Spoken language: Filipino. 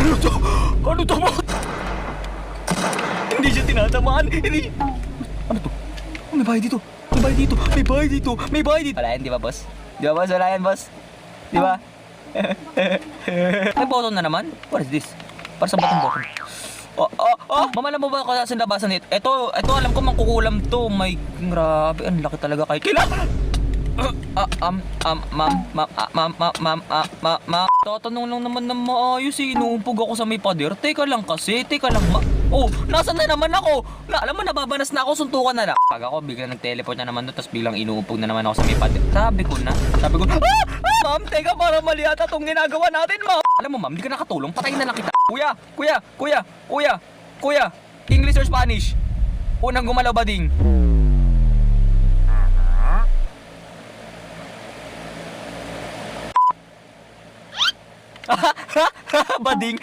Ano to? Ano to, boss? Hindi siya tinatamaan. Hindi. Ano to? Oh, may bahay dito. May bahay dito. May bahay dito. May bahay dito. Wala yan, di ba, boss? Di ba, boss? Wala yan, boss? Di ba? May button na naman? What is this? Para sa button. Mamala mo ba ako sa labasan nito? Ito, alam ko mangkukulam to. May, grabe, ang laki talaga kay Kailan? Tatanong lang naman ng maayos eh. Inuumpog ako sa may pader. Teka lang kasi, Oh, nasan na naman ako? Alam mo, nababanas na ako, suntukan na lang. Pag ako, biglang nag-teleport na naman doon, tapos biglang inuumpog na naman ako sa may pader. Sabi ko, ma'am, teka, para mali ata itong ginagawa natin, ma'am. Alam mo, ma'am, hindi ka nakatulong, patayin na lang kita. Kuya, English or Spanish? Unang gumalaw ba ding? Bading.